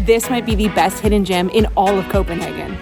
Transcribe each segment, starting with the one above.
this might be the best hidden gem in all of Copenhagen.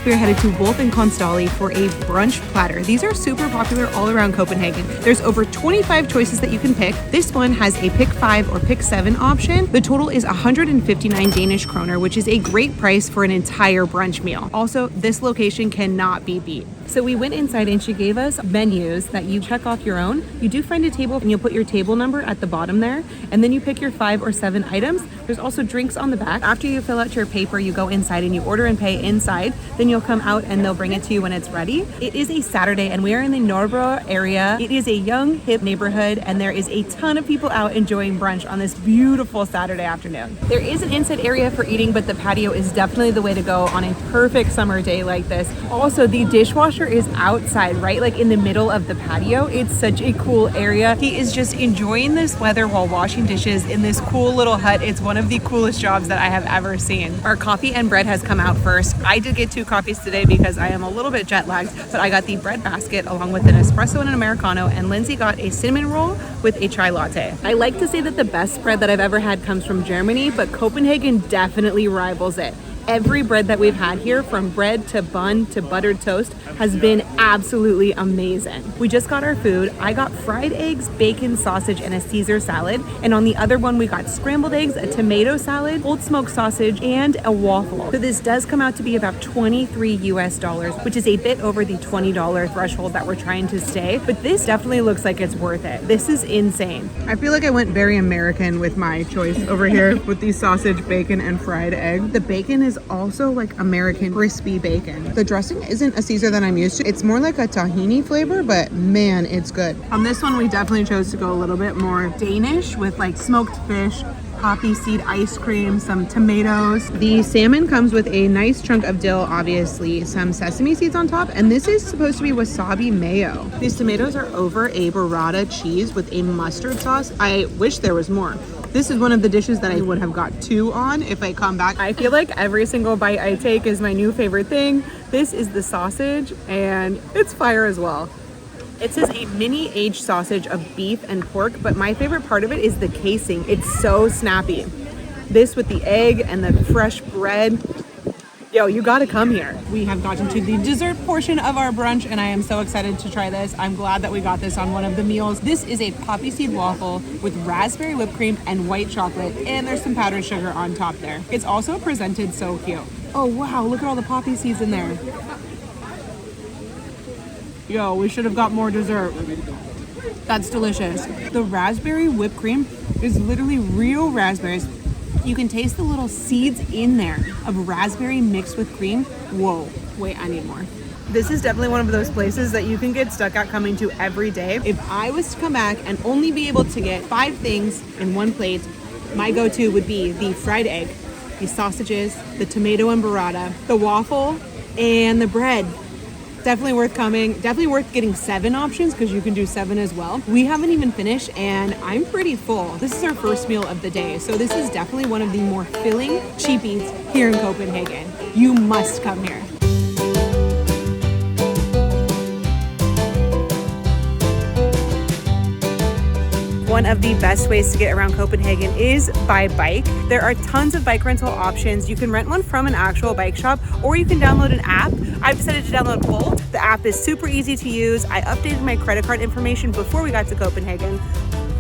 We're headed to Wulff and Konstali for a brunch platter. These are super popular all around Copenhagen. There's over 25 choices that you can pick. This one has a pick 5 or pick 7 option. The total is 159 Danish kroner, which is a great price for an entire brunch meal. Also, this location cannot be beat. So we went inside and she gave us menus that you check off your own. You do find a table and you'll put your table number at the bottom there, and then you pick your 5 or 7 items. There's also drinks on the back. After you fill out your paper, you go inside and you order and pay inside. Then you'll come out and they'll bring it to you when it's ready. It is a Saturday and we are in the Smorrebrod area. It is a young, hip neighborhood and there is a ton of people out enjoying brunch on this beautiful Saturday afternoon. There is an inside area for eating, but the patio is definitely the way to go on a perfect summer day like this. Also, the dishwasher is outside, right? Like in the middle of the patio. It's such a cool area. He is just enjoying this weather while washing dishes in this cool little hut. It's one of the coolest jobs that I have ever seen. Our coffee and bread has come out first. I did get 2 coffees today because I am a little bit jet lagged, but I got the bread basket along with an espresso and an Americano, and Lindsay got a cinnamon roll with a chai latte. I like to say that the best bread that I've ever had comes from Germany, but Copenhagen definitely rivals it. Every bread that we've had here, from bread to bun to buttered toast, has been absolutely amazing. We just got our food. I got fried eggs, bacon, sausage, and a Caesar salad. And on the other one, we got scrambled eggs, a tomato salad, old smoked sausage, and a waffle. So this does come out to be about $23 US, which is a bit over the $20 threshold that we're trying to stay. But this definitely looks like it's worth it. This is insane. I feel like I went very American with my choice over here with the sausage, bacon, and fried egg. The bacon is also like American crispy bacon. The dressing isn't a Caesar that I'm used to. It's more like a tahini flavor, but man, it's good. On this one, we definitely chose to go a little bit more Danish with like smoked fish, poppy seed ice cream, some tomatoes. The salmon comes with a nice chunk of dill, obviously, some sesame seeds on top, and this is supposed to be wasabi mayo. These tomatoes are over a burrata cheese with a mustard sauce. I wish there was more. This is one of the dishes that I would have got 2 on if I come back. I feel like every single bite I take is my new favorite thing. This is the sausage, and it's fire as well. It says a mini aged sausage of beef and pork, but my favorite part of it is the casing. It's so snappy. This with the egg and the fresh bread. Yo, you gotta come here. We have gotten to the dessert portion of our brunch and I am so excited to try this. I'm glad that we got this on one of the meals. This is a poppy seed waffle with raspberry whipped cream and white chocolate, and there's some powdered sugar on top there. It's also presented so cute. Oh wow, look at all the poppy seeds in there. Yo, we should have got more dessert. That's delicious. The raspberry whipped cream is literally real raspberries. You can taste the little seeds in there of raspberry mixed with cream. Whoa, wait, I need more. This is definitely one of those places that you can get stuck at coming to every day. If I was to come back and only be able to get 5 things in one plate, my go-to would be the fried egg, the sausages, the tomato and burrata, the waffle, and the bread. Definitely worth coming. Definitely worth getting 7 options because you can do 7 as well. We haven't even finished and I'm pretty full. This is our first meal of the day. So this is definitely one of the more filling cheap eats here in Copenhagen. You must come here. One of the best ways to get around Copenhagen is by bike. There are tons of bike rental options. You can rent one from an actual bike shop or you can download an app. I've decided to download Wulff. The app is super easy to use. I updated my credit card information before we got to Copenhagen.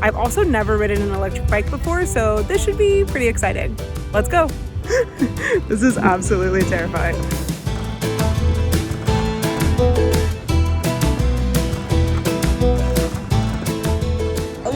I've also never ridden an electric bike before, so this should be pretty exciting. Let's go. This is absolutely terrifying.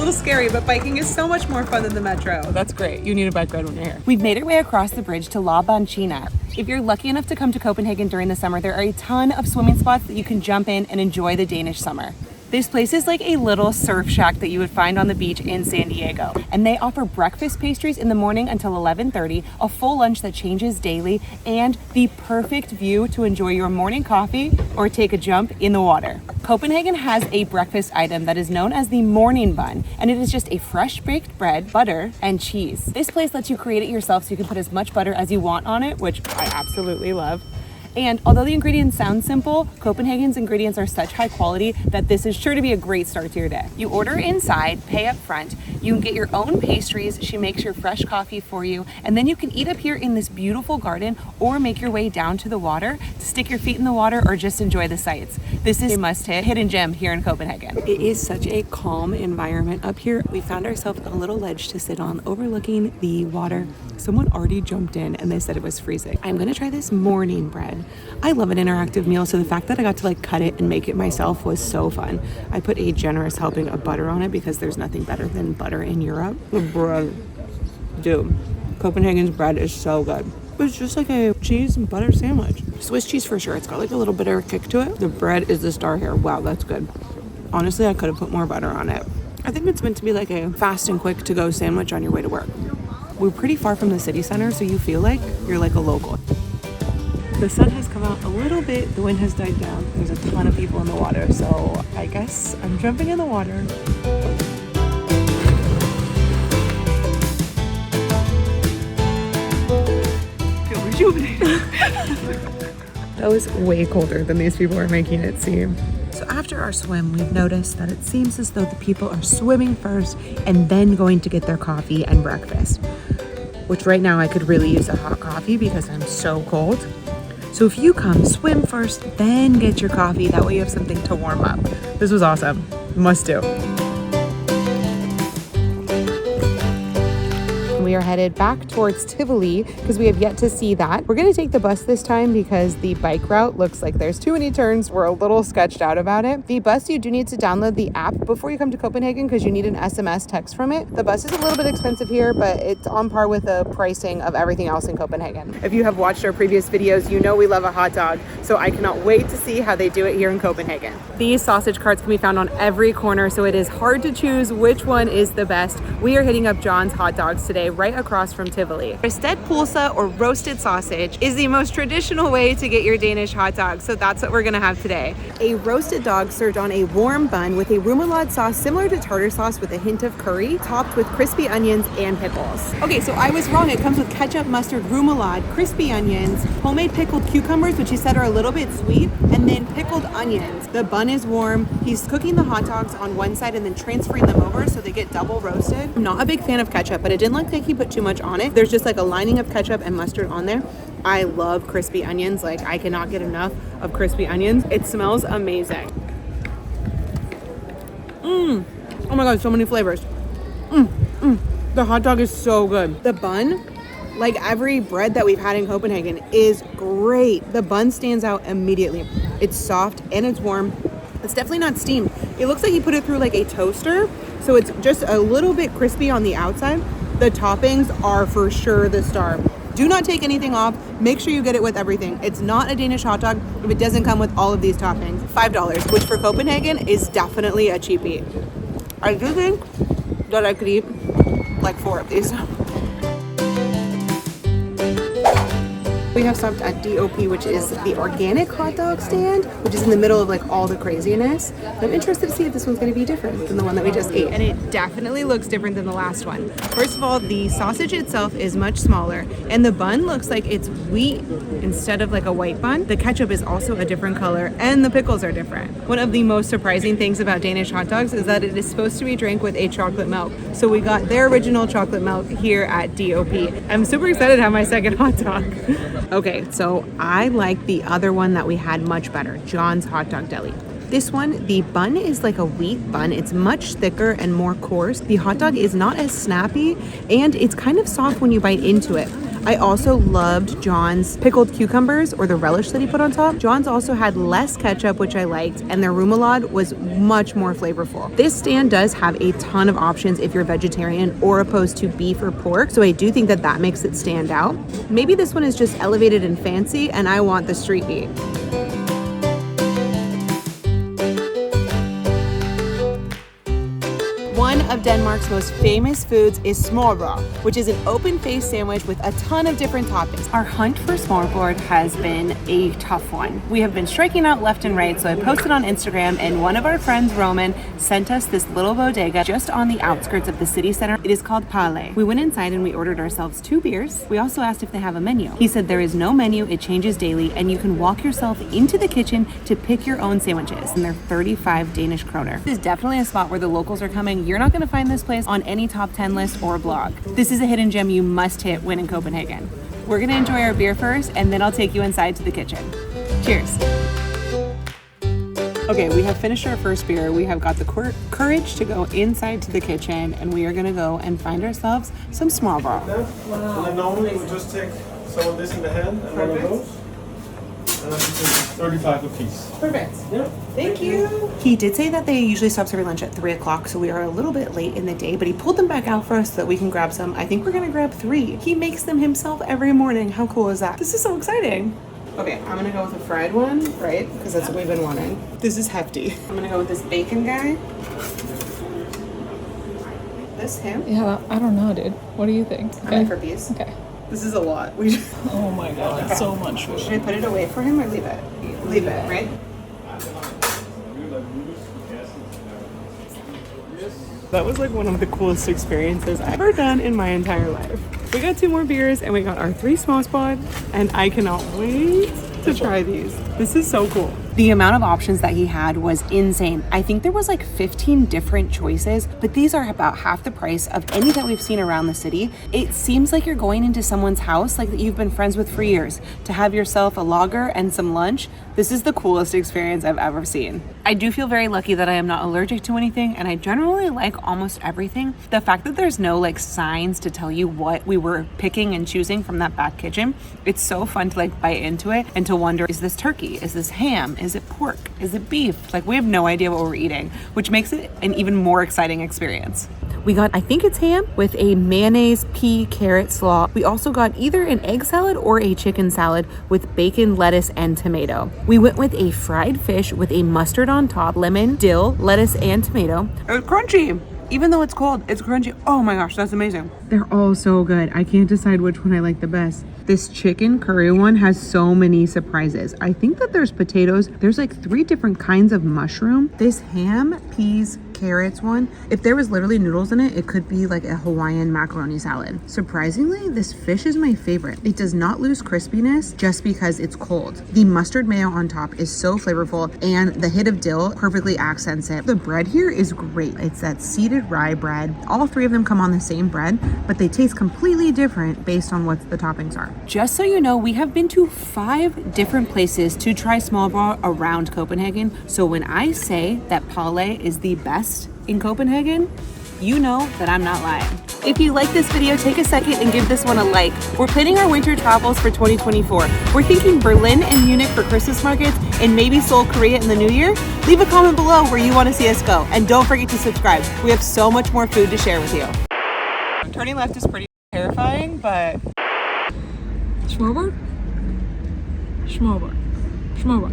Scary, but biking is so much more fun than the metro. That's great. You need a bike ride when you're here. We've made our way across the bridge to Banchina. If you're lucky enough to come to Copenhagen during the summer, there are a ton of swimming spots that you can jump in and enjoy the Danish summer. This place is like a little surf shack that you would find on the beach in San Diego. And they offer breakfast pastries in the morning until 11:30, a full lunch that changes daily, and the perfect view to enjoy your morning coffee or take a jump in the water. Copenhagen has a breakfast item that is known as the morning bun, and it is just a fresh baked bread, butter, and cheese. This place lets you create it yourself so you can put as much butter as you want on it, which I absolutely love. And although the ingredients sound simple, Copenhagen's ingredients are such high quality that this is sure to be a great start to your day. You order inside, pay up front, you can get your own pastries, she makes your fresh coffee for you, and then you can eat up here in this beautiful garden or make your way down to the water to stick your feet in the water or just enjoy the sights. This is a must-hit hidden gem here in Copenhagen. It is such a calm environment up here. We found ourselves a little ledge to sit on overlooking the water. Someone already jumped in and they said it was freezing. I'm gonna try this morning bread. I love an interactive meal, so the fact that I got to like cut it and make it myself was so fun. I put a generous helping of butter on it because there's nothing better than butter in Europe. The bread, dude, Copenhagen's bread is so good. It's just like a cheese and butter sandwich. Swiss cheese for sure. It's got like a little bitter kick to it. The bread is the star here. Wow, that's good. Honestly, I could have put more butter on it. I think it's meant to be like a fast and quick to go sandwich on your way to work. We're pretty far from the city center, so you feel like you're like a local. The sun has come out a little bit, the wind has died down. There's a ton of people in the water, so I guess I'm jumping in the water. Feel rejuvenated. That was way colder than these people are making it seem. So after our swim, we've noticed that it seems as though the people are swimming first and then going to get their coffee and breakfast, which right now I could really use a hot coffee because I'm so cold. So if you come, swim first, then get your coffee. That way you have something to warm up. This was awesome. Must do. We are headed back towards Tivoli because we have yet to see that. We're going to take the bus this time because the bike route looks like there's too many turns. We're a little sketched out about it. The bus, you do need to download the app before you come to Copenhagen because you need an SMS text from it. The bus is a little bit expensive here, but it's on par with the pricing of everything else in Copenhagen. If you have watched our previous videos, you know we love a hot dog, so I cannot wait to see how they do it here in Copenhagen. These sausage carts can be found on every corner, so it is hard to choose which one is the best. We are hitting up John's Hot Dogs today, right across from Tivoli. Roasted pølse, or roasted sausage, is the most traditional way to get your Danish hot dog, so that's what we're gonna have today. A roasted dog served on a warm bun with a remoulade sauce similar to tartar sauce with a hint of curry, topped with crispy onions and pickles. Okay, so I was wrong. It comes with ketchup, mustard, remoulade, crispy onions, homemade pickled cucumbers, which he said are a little bit sweet, and then pickled onions. The bun is warm. He's cooking the hot dogs on one side and then transferring them over so they get double roasted. I'm not a big fan of ketchup, but it didn't look like he put too much on it. There's just like a lining of ketchup and mustard on there. I love crispy onions. Like, I cannot get enough of crispy onions. It smells amazing. Oh my God, so many flavors. The hot dog is so good. The bun, like every bread that we've had in Copenhagen, is great. The bun stands out immediately. It's soft and it's warm. It's definitely not steamed. It looks like he put it through like a toaster, so it's just a little bit crispy on the outside. The toppings are for sure the star. Do not take anything off. Make sure you get it with everything. It's not a Danish hot dog if it doesn't come with all of these toppings. $5, which for Copenhagen is definitely a cheapie. I do think that I could eat like 4 of these. We have stopped at DOP, which is the organic hot dog stand, which is in the middle of like all the craziness. I'm interested to see if this one's going to be different than the one that we just ate. And it definitely looks different than the last one. First of all, the sausage itself is much smaller, and the bun looks like it's wheat instead of like a white bun. The ketchup is also a different color, and the pickles are different. One of the most surprising things about Danish hot dogs is that it is supposed to be drank with a chocolate milk. So we got their original chocolate milk here at DOP. I'm super excited to have my second hot dog. Okay, so I like the other one that we had much better, John's Hot Dog Deli. This one, the bun is like a wheat bun. It's much thicker and more coarse. The hot dog is not as snappy, and it's kind of soft when you bite into it. I also loved John's pickled cucumbers, or the relish that he put on top. John's also had less ketchup, which I liked, and their remoulade was much more flavorful. This stand does have a ton of options if you're vegetarian or opposed to beef or pork, so I do think that that makes it stand out. Maybe this one is just elevated and fancy, and I want the street beef. of Denmark's most famous foods is smørrebrød, which is an open-faced sandwich with a ton of different toppings. Our hunt for smørrebrød has been a tough one. We have been striking out left and right, so I posted on Instagram, and one of our friends, Roman, sent us this little bodega just on the outskirts of the city center. It is called Palae. We went inside and we ordered ourselves 2 beers. We also asked if they have a menu. He said there is no menu, it changes daily, and you can walk yourself into the kitchen to pick your own sandwiches, and they're 35 Danish kroner. This is definitely a spot where the locals are coming. You're not going to find this place on any top 10 list or blog. This is a hidden gem you must hit when in Copenhagen. We're going to enjoy our beer first, and then I'll take you inside to the kitchen. Cheers. Okay, we have finished our first beer. We have got the courage to go inside to the kitchen, and we are going to go and find ourselves some smørrebrød. And then normally we just take some of this in the hand and one of those. And then it's 35 a piece. Perfect. Yeah. Thank you. He did say that they usually stop serving lunch at 3 o'clock, so we are a little bit late in the day, but he pulled them back out for us so that we can grab some. I think we're gonna grab 3. He makes them himself every morning. How cool is that? This is so exciting. Okay, I'm gonna go with a fried one, right? Because that's what we've been wanting. This is hefty. I'm gonna go with this bacon guy. This ham. Yeah, I don't know, dude. What do you think? Okay. For these. Okay. This is a lot. Oh my god, Okay. so much food. Should I put it away for him or leave it? Leave it, right? That was like one of the coolest experiences I've ever done in my entire life. We got 2 more beers and we got our 3 smørrebrød, and I cannot wait to try these. This is so cool. The amount of options that he had was insane. I think there was like 15 different choices, but these are about half the price of any that we've seen around the city. It seems like you're going into someone's house like that you've been friends with for years to have yourself a lager and some lunch. This is the coolest experience I've ever seen. I do feel very lucky that I am not allergic to anything, and I generally like almost everything. The fact that there's no like signs to tell you what we were picking and choosing from that back kitchen, it's so fun to like bite into it and to wonder, is this turkey? Is this ham? Is it pork? Is it beef? Like, we have no idea what we're eating, which makes it an even more exciting experience. We got, I think it's ham with a mayonnaise, pea, carrot slaw. We also got either an egg salad or a chicken salad with bacon, lettuce, and tomato. We went with a fried fish with a mustard on top, lemon, dill, lettuce, and tomato. It's crunchy. Even though it's cold, it's crunchy. Oh my gosh, that's amazing. They're all so good. I can't decide which one I like the best. This chicken curry one has so many surprises. I think that there's potatoes. There's like 3 different kinds of mushroom. This ham, peas, carrots one, if there was literally noodles in it, it could be like a Hawaiian macaroni salad. Surprisingly, this fish is my favorite. It does not lose crispiness just because it's cold. The mustard mayo on top is so flavorful, and the hit of dill perfectly accents it. The bread here is great. It's that seeded rye bread. All 3 of them come on the same bread, but they taste completely different based on what the toppings are. Just so you know, we have been to 5 different places to try smørrebrød around Copenhagen. So when I say that Palae is the best in Copenhagen, you know that I'm not lying. If you like this video, take a second and give this one a like. We're planning our winter travels for 2024. We're thinking Berlin and Munich for Christmas markets, and maybe Seoul, Korea in the new year. Leave a comment below where you want to see us go, and don't forget to subscribe. We have so much more food to share with you. Turning left is pretty terrifying, but... Smørrebrød? Smørrebrød. Smørrebrød.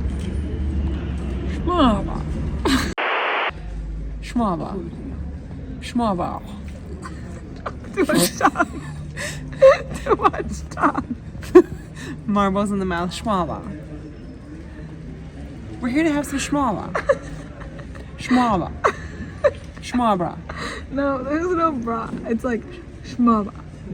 Smørrebrød. Smørrebrød. Smørrebrød. Too much talk. Too much talk. Marbles in the mouth. Smørrebrød. We're here to have some smørrebrød. Smørrebrød. Smørrebrød. No, there's no bra. It's like smørrebrød.